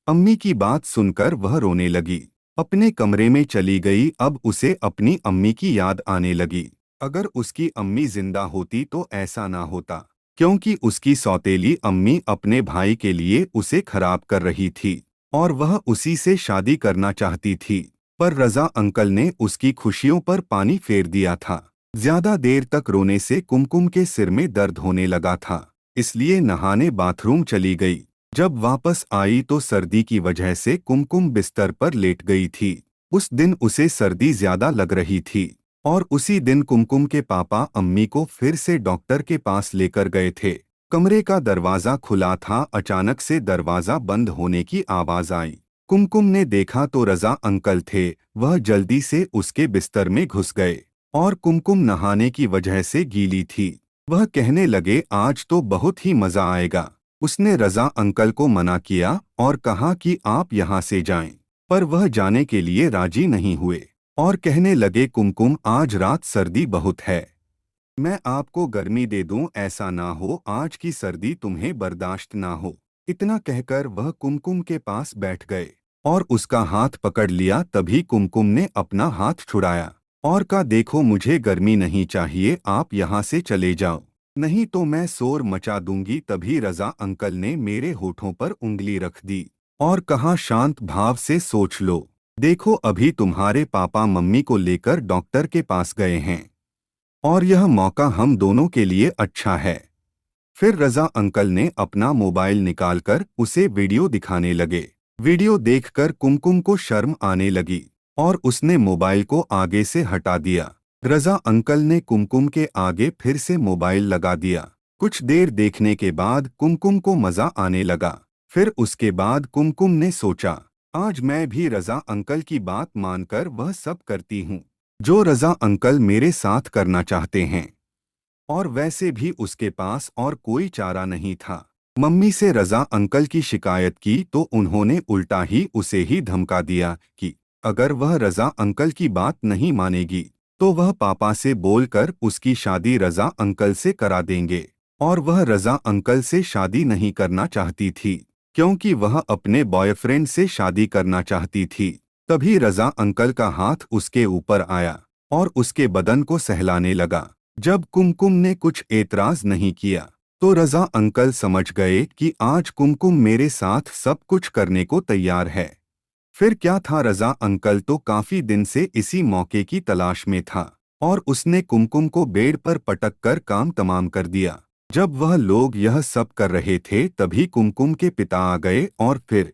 अम्मी की बात सुनकर वह रोने लगी। अपने कमरे में चली गई। अब उसे अपनी अम्मी की याद आने लगी। अगर उसकी अम्मी जिंदा होती तो ऐसा ना होता, क्योंकि उसकी सौतेली अम्मी अपने भाई के लिए उसे खराब कर रही थी और वह उसी से शादी करना चाहती थी। पर रजा अंकल ने उसकी खुशियों पर पानी फेर दिया था। ज्यादा देर तक रोने से कुमकुम के सिर में दर्द होने लगा था, इसलिए नहाने बाथरूम चली गई। जब वापस आई तो सर्दी की वजह से कुमकुम बिस्तर पर लेट गई थी। उस दिन उसे सर्दी ज्यादा लग रही थी और उसी दिन कुमकुम के पापा अम्मी को फिर से डॉक्टर के पास लेकर गए थे। कमरे का दरवाजा खुला था। अचानक से दरवाजा बंद होने की आवाज आई। कुमकुम ने देखा तो रजा अंकल थे। वह जल्दी से उसके बिस्तर में घुस गए और कुमकुम नहाने की वजह से गीली थी। वह कहने लगे, आज तो बहुत ही मजा आएगा। उसने रजा अंकल को मना किया और कहा कि आप यहाँ से जाएं, पर वह जाने के लिए राजी नहीं हुए और कहने लगे, कुमकुम आज रात सर्दी बहुत है, मैं आपको गर्मी दे दूं, ऐसा ना हो आज की सर्दी तुम्हें बर्दाश्त ना हो। इतना कहकर वह कुमकुम के पास बैठ गए और उसका हाथ पकड़ लिया। तभी कुमकुम ने अपना हाथ छुड़ाया और कहा, देखो मुझे गर्मी नहीं चाहिए, आप यहाँ से चले जाओ, नहीं तो मैं शोर मचा दूंगी। तभी रजा अंकल ने मेरे होठों पर उंगली रख दी और कहा, शांत भाव से सोच लो, देखो अभी तुम्हारे पापा मम्मी को लेकर डॉक्टर के पास गए हैं और यह मौका हम दोनों के लिए अच्छा है। फिर रजा अंकल ने अपना मोबाइल निकालकर उसे वीडियो दिखाने लगे। वीडियो देखकर कुमकुम को शर्म आने लगी और उसने मोबाइल को आगे से हटा दिया। रजा अंकल ने कुमकुम के आगे फिर से मोबाइल लगा दिया। कुछ देर देखने के बाद कुमकुम को मजा आने लगा। फिर उसके बाद कुमकुम ने सोचा, आज मैं भी रजा अंकल की बात मानकर वह सब करती हूँ जो रजा अंकल मेरे साथ करना चाहते हैं। और वैसे भी उसके पास और कोई चारा नहीं था। मम्मी से रजा अंकल की शिकायत की तो उन्होंने उल्टा ही उसे ही धमका दिया कि अगर वह रजा अंकल की बात नहीं मानेगी तो वह पापा से बोलकर उसकी शादी रजा अंकल से करा देंगे। और वह रजा अंकल से शादी नहीं करना चाहती थी, क्योंकि वह अपने बॉयफ्रेंड से शादी करना चाहती थी। तभी रजा अंकल का हाथ उसके ऊपर आया और उसके बदन को सहलाने लगा। जब कुमकुम ने कुछ एतराज नहीं किया तो रजा अंकल समझ गए कि आज कुमकुम मेरे साथ सब कुछ करने को तैयार है। फिर क्या था, रजा अंकल तो काफी दिन से इसी मौके की तलाश में था और उसने कुमकुम को बेड पर पटक कर काम तमाम कर दिया। जब वह लोग यह सब कर रहे थे तभी कुमकुम के पिता आ गए और फिर